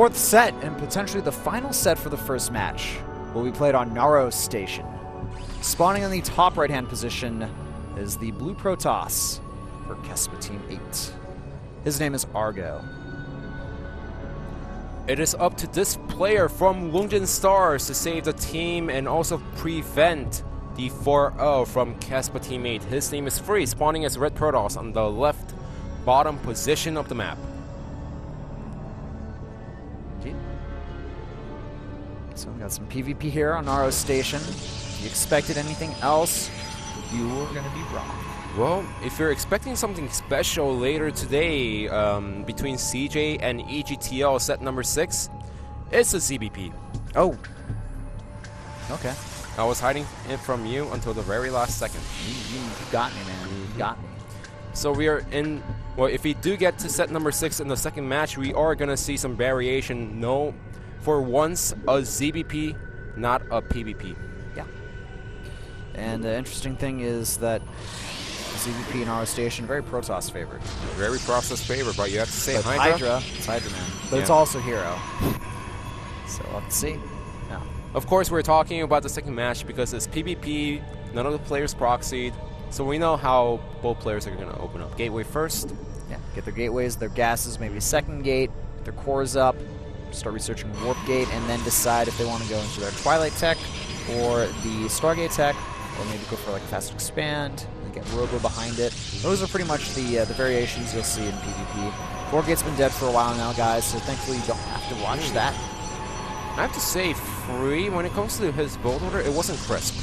fourth set, and potentially the final set for the first match, will be played on Naro Station. Spawning in the top right-hand position is the Blue Protoss for Kespa Team 8. His name is Argo. It is up to this player from WOONGJIN Stars to save the team and also prevent the 4-0 from Kespa Team 8. His name is Free, spawning as Red Protoss on the left bottom position of the map. So we got some PvP here on Naro Station. If you expected anything else, you were going to be wrong. Well, if you're expecting something special later today between CJ and EGTL set number 6, it's a ZBP. Oh. Okay. I was hiding it from you until the very last second. You got me, man. You got me. So we are in... Well, if we do get to set number 6 in the second match, we are going to see some variation. No, for once, a ZBP, not a PvP. Yeah. And the interesting thing is that ZBP and Naro Station, very Protoss favored. Very Protoss favored, but you have to say but Hydra. It's Hydra, man. But it's also Hero. So we'll have to see. Yeah. Of course, we're talking about the second match because it's PvP, none of the players proxied, so we know how both players are going to open up. Gateway first. Yeah, get their gateways, their gases, maybe second gate, get their cores up, start researching Warp Gate, and then decide if they want to go into their Twilight tech or the Stargate tech, or maybe go for like a fast expand, and get Robo behind it. Those are pretty much the variations you'll see in PvP. Warp Gate's been dead for a while now, guys, so thankfully you don't have to watch that. I have to say, Free, when it comes to his build order, it wasn't crisp.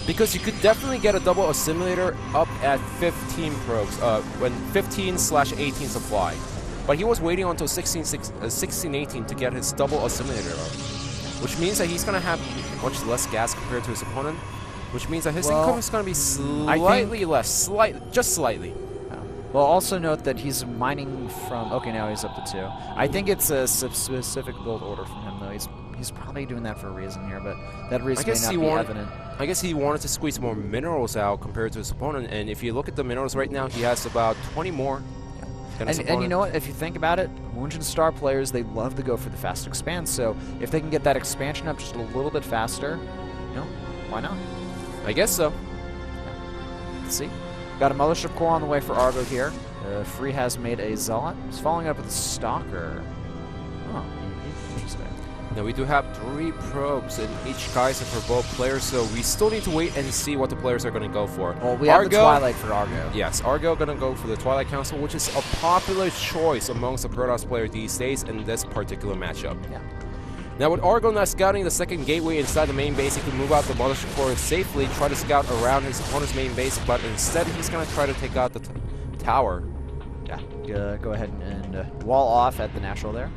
Because you could definitely get a double assimilator up at 15 probes, when 15/18 supply. But he was waiting until 16/18 to get his double assimilator up. Which means that he's going to have much less gas compared to his opponent. Which means that his income is going to be slightly less, just slightly. Well, also note that he's mining from... Okay, now he's up to 2. I think it's a specific build order from him, though. He's probably doing that for a reason here, but that reason may not be evident. I guess he wanted to squeeze more minerals out compared to his opponent, and if you look at the minerals right now, he has about 20 more than his opponent. And you know what? If you think about it, WOONGJIN Star players, they love to go for the fast expand, so if they can get that expansion up just a little bit faster, you know, why not? I guess so. Yeah. Let's see. Got a Mothership Core on the way for Argo here. Free has made a Zealot. He's following up with a Stalker. Oh, interesting. Now we do have 3 probes in each Kaiser for both players, so we still need to wait and see what the players are going to go for. Well, we have the Twilight for Argo. Yes, Argo going to go for the Twilight Council, which is a popular choice amongst the Protoss players these days in this particular matchup. Yeah. Now with Argo not scouting the second gateway inside the main base, he can move out the Mothership Core safely, try to scout around his opponent's main base, but instead he's going to try to take out the tower. Yeah, go ahead and wall off at the natural there.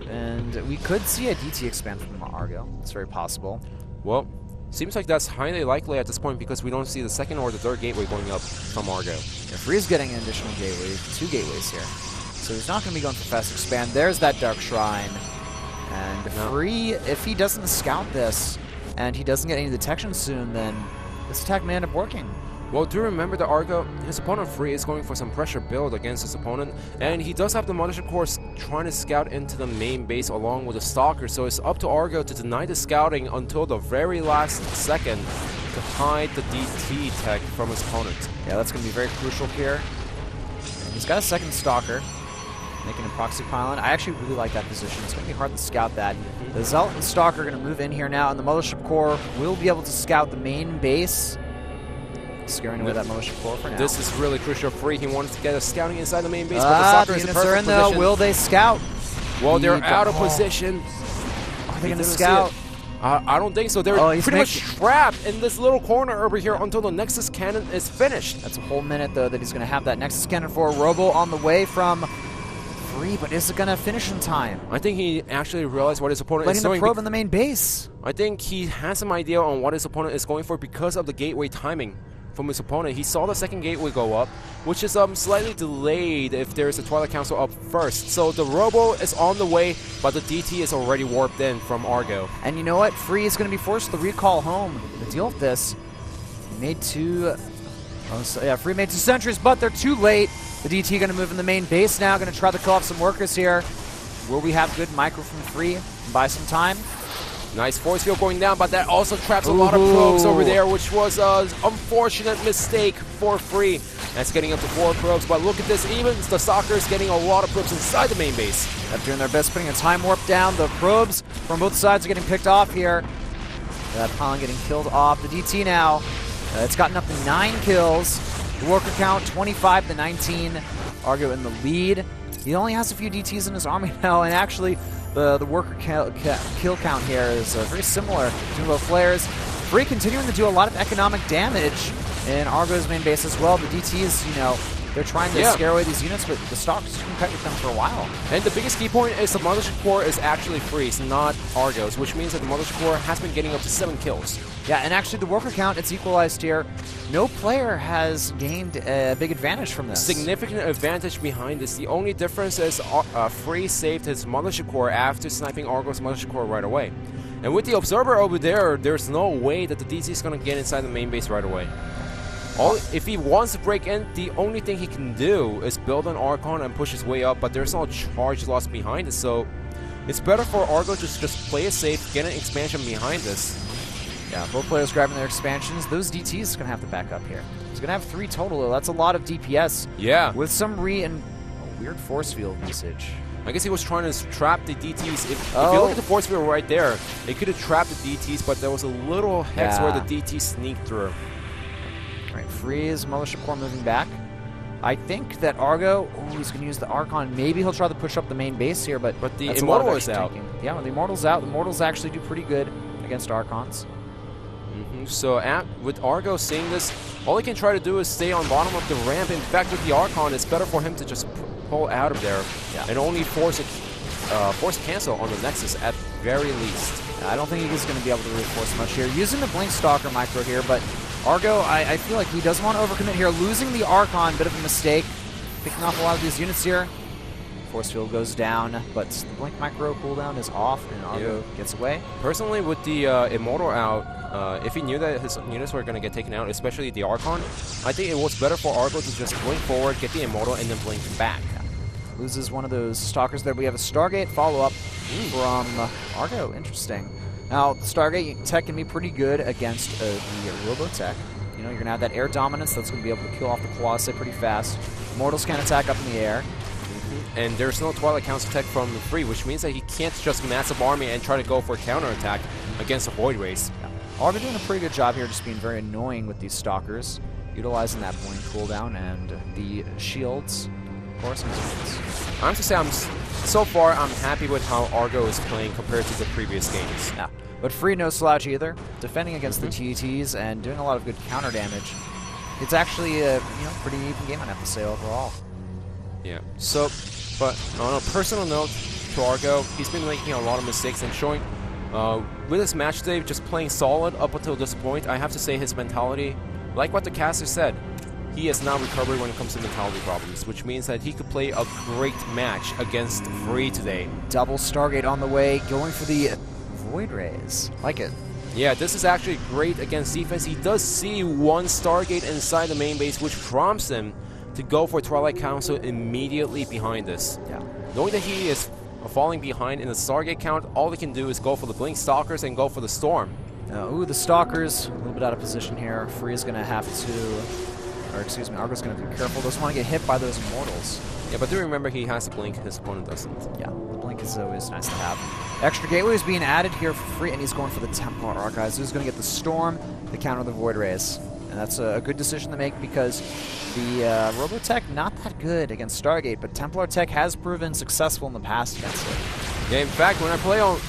And we could see a DT expand from Argo. It's very possible. Well, seems like that's highly likely at this point because we don't see the second or the third gateway going up from Argo. Yeah, Free's getting an additional gateway, 2 gateways here. So he's not going to be going for fast expand. There's that Dark Shrine. And Free, if he doesn't scout this, and he doesn't get any detection soon, then this attack may end up working. Well, do remember that Argo, his opponent Free, is going for some pressure build against his opponent, and he does have the Mothership Core trying to scout into the main base along with the Stalker, so it's up to Argo to deny the scouting until the very last second to hide the DT tech from his opponent. Yeah, that's going to be very crucial here. And he's got a second Stalker, making a proxy pylon. I actually really like that position. It's going to be hard to scout that. The Zealot and Stalker are going to move in here now, and the Mothership Core will be able to scout the main base, scaring away that Mothership Core for now. This is really crucial. Free, he wanted to get a scouting inside the main base, but the Stalker is in perfect position. position. Will they scout? Well, they're out of position. Are they going to scout? I don't think so. They're pretty much trapped in this little corner over here until the Nexus Cannon is finished. That's a whole minute, though, that he's going to have that Nexus Cannon for. Robo on the way from Free, but is it going to finish in time? I think he actually realized what his opponent is doing. Letting the probe in the main base. I think he has some idea on what his opponent is going for because of the gateway timing from his opponent. He saw the second gateway go up, which is slightly delayed if there's a Twilight Council up first. So the Robo is on the way, but the DT is already warped in from Argo. And you know what? Free is going to be forced to recall home to deal with this. He made 2... Free made 2 sentries, but they're too late. The DT going to move in the main base now, going to try to kill off some workers here. Will we have good micro from Free? Buy some time. Nice force field going down, but that also traps a lot of probes over there, which was an unfortunate mistake for Free. That's getting up to 4 probes, but look at this, even the Stalkers getting a lot of probes inside the main base. They're doing their best, putting a time warp down. The probes from both sides are getting picked off here. That pylon getting killed off. The DT now, it's gotten up to 9 kills. The worker count, 25 to 19. Argo in the lead. He only has a few DTs in his army now, and actually, the worker kill count here is very similar to both flares. Free continuing to do a lot of economic damage in Argo's main base as well. The DTs, you know, they're trying to scare away these units, but the Stalkers can compete with them for a while. And the biggest key point is the Mothership Core is actually Free's, not Argo's, which means that the Mothership Core has been getting up to 7 kills. Yeah, and actually the worker count, it's equalized here. No player has gained a big advantage from this. Significant advantage behind this. The only difference is Free saved his Mothership Core after sniping Argo's Mothership Core right away. And with the Observer over there, there's no way that the DT is going to get inside the main base right away. If he wants to break in, the only thing he can do is build an Archon and push his way up, but there's no charge loss behind it, so it's better for Argo to just play it safe, get an expansion behind this. Yeah, both players grabbing their expansions. Those DTs is going to have to back up here. He's going to have 3 total, though. That's a lot of DPS. Yeah. With some and a weird force field usage. I guess he was trying to trap the DTs. If you look at the force field right there, it could have trapped the DTs, but there was a little hex where the DT sneaked through. Right, Freeze, Mothership Core moving back. I think that Argo, he's going to use the Archon. Maybe he'll try to push up the main base here, but the Immortal is out. Yeah, when the Immortal's out, the Immortals actually do pretty good against Archons. So with Argo seeing this, all he can try to do is stay on bottom of the ramp. In fact, with the Archon, it's better for him to just pull out of there and only force cancel on the Nexus at very least. I don't think he's going to be able to reinforce much here. Using the Blink Stalker micro here, but Argo, I feel like he doesn't want to overcommit here. Losing the Archon, bit of a mistake. Picking off a lot of these units here. Force field goes down, but the Blink micro cooldown is off, and Argo gets away. Personally, with the Immortal out, if he knew that his units were going to get taken out, especially the Archon, I think it was better for Argo to just blink forward, get the Immortal, and then blink back. Loses one of those Stalkers there. We have a Stargate follow-up from Argo. Interesting. Now, the Stargate tech can be pretty good against the Robotech. You know, you're going to have that air dominance that's going to be able to kill off the Colossi pretty fast. Mortals can attack up in the air. And there's no Twilight counter tech from Free, which means that he can't just massive army and try to go for a counterattack against the Void Race. Argo doing a pretty good job here, just being very annoying with these Stalkers, utilizing that blink cooldown and the shields. Of course, I have to say, so far, I'm happy with how Argo is playing compared to the previous games. Yeah, but Free no slouch either, defending against the TTs and doing a lot of good counter damage. It's actually a pretty even game, I'd have to say, overall. Yeah. So, but on a personal note to Argo, he's been making a lot of mistakes and showing. With his match today, just playing solid up until this point, I have to say his mentality, like what the caster said, he has now recovered when it comes to mentality problems, which means that he could play a great match against Free today. Double Stargate on the way, going for the Void Rays. Like it. Yeah, this is actually great against defense. He does see one Stargate inside the main base, which prompts him to go for Twilight Council immediately behind this. Yeah. Knowing that he is falling behind in the Stargate count, all he can do is go for the Blink Stalkers and go for the Storm. The Stalkers, a little bit out of position here. Free is going to have to, or excuse me, Argo's going to be careful. Doesn't want to get hit by those Immortals. Yeah, but do remember he has to blink, his opponent doesn't. Yeah, the blink is always nice to have. Extra gateways being added here for Free, and he's going for the Templar Archives. He's going to get the Storm to counter the Void Rays. And that's a good decision to make because the Robotech, not that good against Stargate, but Templar Tech has proven successful in the past against it. Yeah, in fact, when I play on,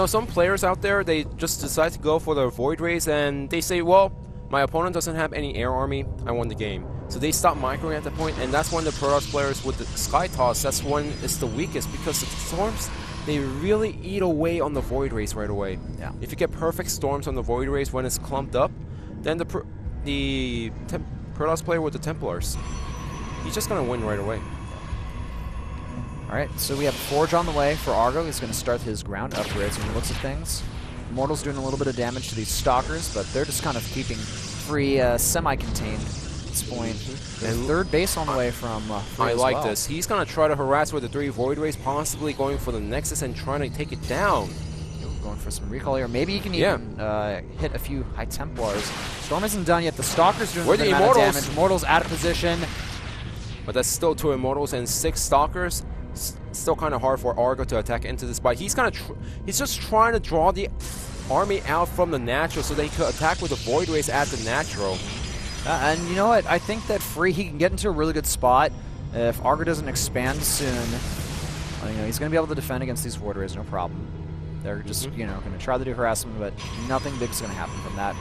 some players out there, they just decide to go for the Void Rays and they say, well, my opponent doesn't have any air army, I won the game. So they stop microing at that point, and that's when the Protoss players with the Sky Toss, that's when it's the weakest because the Storms, they really eat away on the Void Rays right away. Yeah. If you get perfect Storms on the Void Rays when it's clumped up, then the Protoss player with the Templars, he's just going to win right away. Alright, so we have Forge on the way for Argo. He's going to start his ground upgrades when he looks at things. Immortal's doing a little bit of damage to these Stalkers, but they're just kind of keeping Free semi-contained. this point. And third base on the way from Free I as like well. this. He's going to try to harass with the 3 Void Rays, possibly going for the Nexus and trying to take it down. Going for some recall here. Maybe he can even hit a few High Templars. Storm isn't done yet. The Stalker's doing a good amount of damage. Immortal's out of position. But that's still 2 Immortals and 6 Stalkers. Still kind of hard for Argo to attack into this, but he's just trying to draw the army out from the natural so they could attack with the Void Rays at the natural. And you know what? I think that Free, he can get into a really good spot if Argo doesn't expand soon. You know, he's going to be able to defend against these Void Rays, no problem. They're just, you know, going to try to do harassment, but nothing big's going to happen from that.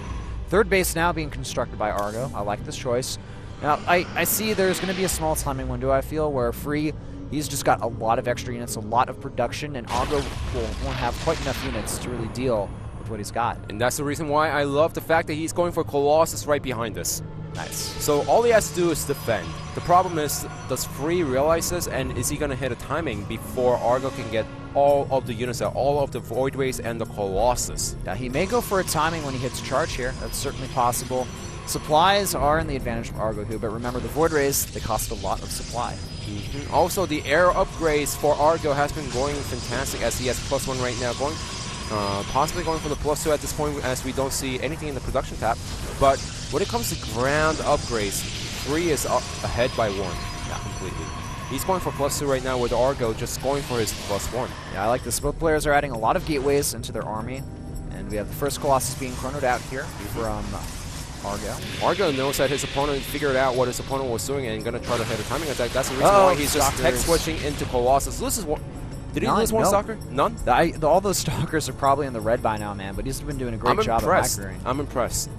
Third base now being constructed by Argo. I like this choice. Now, I see there's going to be a small timing window, I feel, where Free, he's just got a lot of extra units, a lot of production, and Argo won't have quite enough units to really deal with what he's got. And that's the reason why I love the fact that he's going for Colossus right behind us. Nice. So all he has to do is defend. The problem is, does Free realize this, and is he going to hit a timing before Argo can get all of the units out, all of the Void Rays and the Colossus? Yeah, he may go for a timing when he hits charge here. That's certainly possible. Supplies are in the advantage of Argo here, but remember the Void Rays, they cost a lot of supply. Also, the air upgrades for Argo has been going fantastic as he has +1 right now, going possibly going for the +2 at this point as we don't see anything in the production tab. But when it comes to ground upgrades, Free is ahead by 1. Yeah, completely. He's going for +2 right now with Argo just going for his +1. Yeah, I like this. Both players are adding a lot of gateways into their army. And we have the first Colossus being chronoed out here from Argo. Argo knows that his opponent figured out what his opponent was doing and going to try to hit a timing attack. That's the reason why he's just tech switching into Colossus. Loses one. Did he lose one Stalker? None? All those Stalkers are probably in the red by now, man, but he's been doing a great job of macroing. I'm impressed.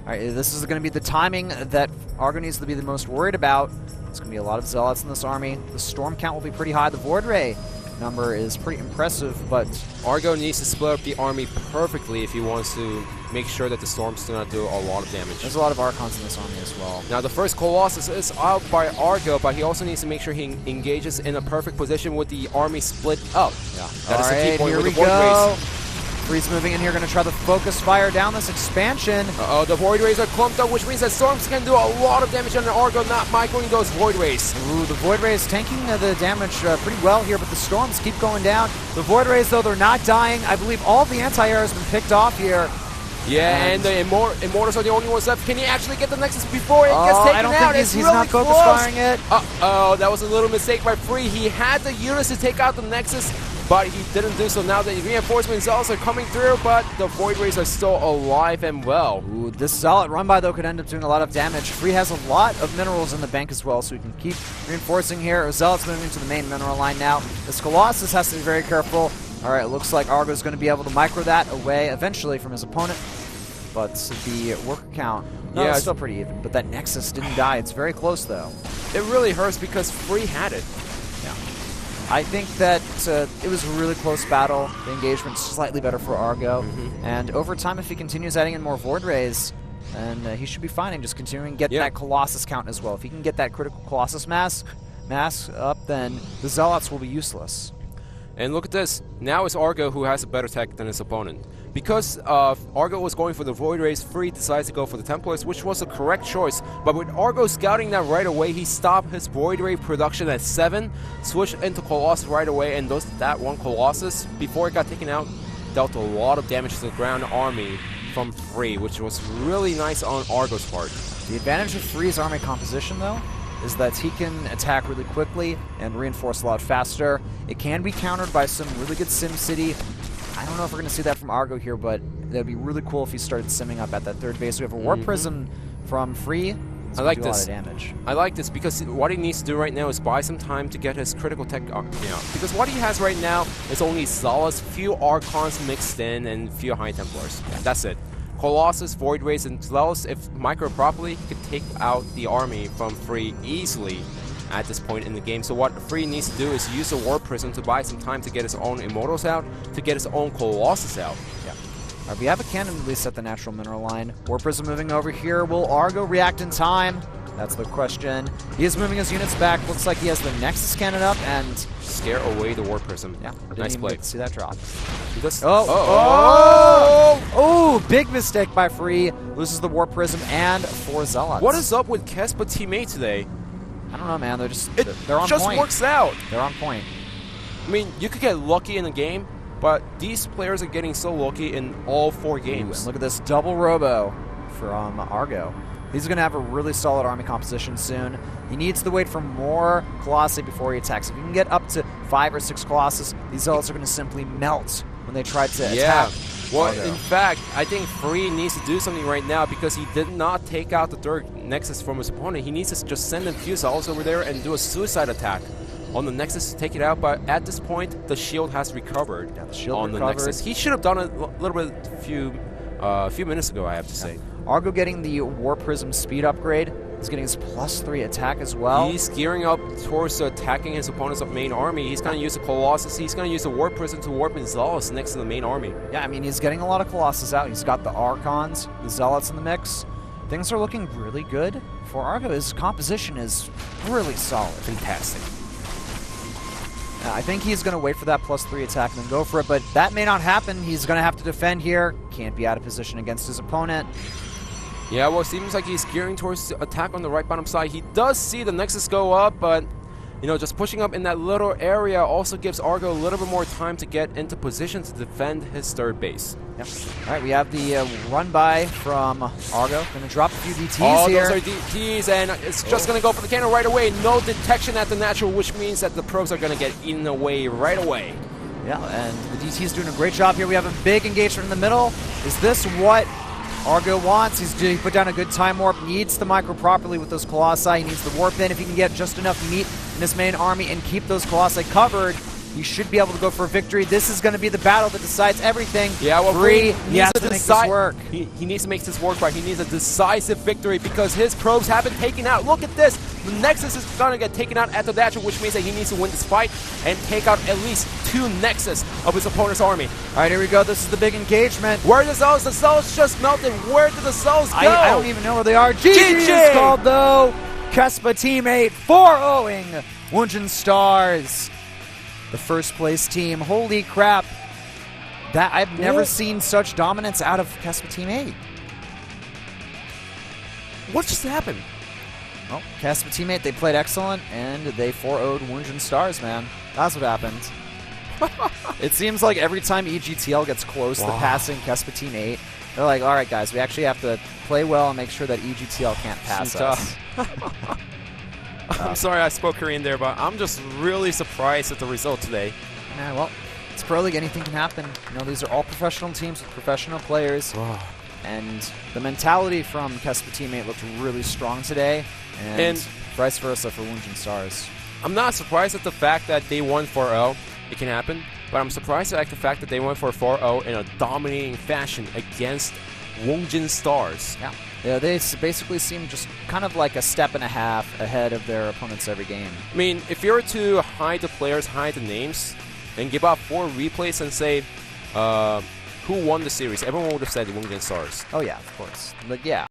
All right, this is going to be the timing that Argo needs to be the most worried about. It's going to be a lot of Zealots in this army. The Storm count will be pretty high. The Void Ray number is pretty impressive, but Argo needs to split up the army perfectly if he wants to make sure that the Storms do not do a lot of damage. There's a lot of Archons in this army as well. Now the first Colossus is out by Argo, but he also needs to make sure he engages in a perfect position with the army split up. Yeah. That is the key point here with we the Void go. Rays. Free's moving in here, going to try to focus fire down this expansion. Uh-oh, the Void Rays are clumped up, which means that Storms can do a lot of damage on the Argo, not microing those Void Rays. Ooh, the Void Rays tanking the damage pretty well here, but the Storms keep going down. The Void Rays, though, they're not dying. I believe all the anti-air has been picked off here. Yeah, and the Immortals are the only ones left. Can he actually get the Nexus before it gets taken out? I don't think he's really not focus close. firing it. Uh-oh, that was a little mistake by Free. He had the units to take out the Nexus, but he didn't do so. Now the reinforcements also coming through, but the Void Rays are still alive and well. Ooh, this Zealot run by, though, could end up doing a lot of damage. Free has a lot of minerals in the bank as well, so we can keep reinforcing here. Zealot's moving to the main mineral line now. This Colossus has to be very careful. All right, it looks like Argo's going to be able to micro that away eventually from his opponent. But the worker count, no, it's still pretty even. But that Nexus didn't die. It's very close, though. It really hurts because Free had it. Yeah. I think that it was a really close battle. The engagement's slightly better for Argo. And over time, if he continues adding in more Void Rays, then he should be fine and just continuing to get that Colossus count as well. If he can get that critical Colossus mass up, then the Zealots will be useless. And look at this. Now it's Argo who has a better tech than his opponent. Because Argo was going for the Void Rays, Free decides to go for the Templars, which was the correct choice. But with Argo scouting that right away, he stopped his Void Ray production at 7, switched into Colossus right away, and that one Colossus, before it got taken out, dealt a lot of damage to the ground army from Free, which was really nice on Argo's part. The advantage of Free's army composition, though, is that he can attack really quickly and reinforce a lot faster. It can be countered by some really good SimCity. I don't know if we're going to see that from Argo here, but that would be really cool if he started simming up at that third base. We have a Warp Prism from Free. I like this. A lot of damage. I like this because what he needs to do right now is buy some time to get his critical tech out. Because what he has right now is only Zealots, few Archons mixed in, and few High Templars. Yeah, that's it. Colossus, Void Rays, and Zealots, if micro properly, he could take out the army from Free easily at this point in the game. So what Free needs to do is use the Warp Prism to buy some time to get his own Immortals out, to get his own Colossus out. Yeah. We have a cannon at least at the natural mineral line. Warp Prism moving over here. Will Argo react in time? That's the question. He is moving his units back. Looks like he has the Nexus cannon up and scare away the Warp Prism. Yeah, nice play. See that drop. Big mistake by Free. Loses the Warp Prism and 4 Zealots. What is up with Kespa teammate today? I don't know, man. They're on point. It just works out. They're on point. I mean, you could get lucky in a game, but these players are getting so lucky in all 4 games. Ooh, and look at this double robo from Argo. He's going to have a really solid army composition soon. He needs to wait for more Colossi before he attacks. If you can get up to 5 or 6 Colossus, these Zealots are going to simply melt when they try to attack. Well, Argo. in fact, I think Free needs to do something right now because he did not take out the third Nexus from his opponent. He needs to just send a few Zealots over there and do a suicide attack on the Nexus to take it out. But at this point, the shield has recovered. Yeah, the shield on recovered. The Nexus. He should have done it a little bit a few minutes ago, I have to say. Argo getting the War Prism speed upgrade. He's getting his +3 attack as well. He's gearing up towards attacking his opponent's main army. He's going to use the Colossus. He's going to use the Warp Prism to warp in Zealots next to the main army. Yeah, I mean, he's getting a lot of Colossus out. He's got the Archons, the Zealots in the mix. Things are looking really good for Argo. His composition is really solid. Fantastic. I think he's going to wait for that +3 attack and then go for it, but that may not happen. He's going to have to defend here. Can't be out of position against his opponent. Yeah, well, it seems like he's gearing towards the attack on the right bottom side. He does see the Nexus go up, but, you know, just pushing up in that little area also gives Argo a little bit more time to get into position to defend his third base. Yep. All right, we have the run-by from Argo. Going to drop a few DTs here. Those are DTs, and it's just going to go for the cannon right away. No detection at the natural, which means that the probes are going to get eaten away right away. Yeah, and the DT's doing a great job here. We have a big engagement in the middle. Is this what Argo wants? He put down a good time warp, needs the micro properly with those Colossi. He needs the warp in. If he can get just enough meat in his main army and keep those Colossi covered, he should be able to go for a victory. This is going to be the battle that decides everything. Yeah, well, Free, he has to make this work. He needs to make this work, right? He needs a decisive victory because his probes have been taken out. Look at this. The Nexus is going to get taken out at the natural, which means that he needs to win this fight and take out at least 2 Nexus of his opponent's army. All right, here we go. This is the big engagement. Where are the Zealots? The Zealots just melted. Where did the Zealots go? I don't even know where they are. GG is called, though. Kespa teammate 4-0ing WOONGJIN Stars. The first place team. Holy crap. I've never seen such dominance out of Kespa Team 8. What just happened? Well, Kespa Team 8, they played excellent, and they 4-0'd WOONGJIN Stars, man. That's what happened. It seems like every time EGTL gets close to passing Kespa Team 8, they're like, all right, guys, we actually have to play well and make sure that EGTL can't pass us. I'm sorry I spoke Korean there, but I'm just really surprised at the result today. Yeah, well, it's Pro League. Anything can happen. You know, these are all professional teams with professional players. And the mentality from Kespa Team 8 looked really strong today. And vice versa for WOONGJIN Stars. I'm not surprised at the fact that they won 4-0. It can happen. But I'm surprised at the fact that they went for 4-0 in a dominating fashion against WOONGJIN Stars. Yeah, they basically seem just kind of like a step and a half ahead of their opponents every game. I mean, if you were to hide the players, hide the names, and give out 4 replays and say who won the series, everyone would have said WOONGJIN Stars. Oh yeah, of course. But yeah.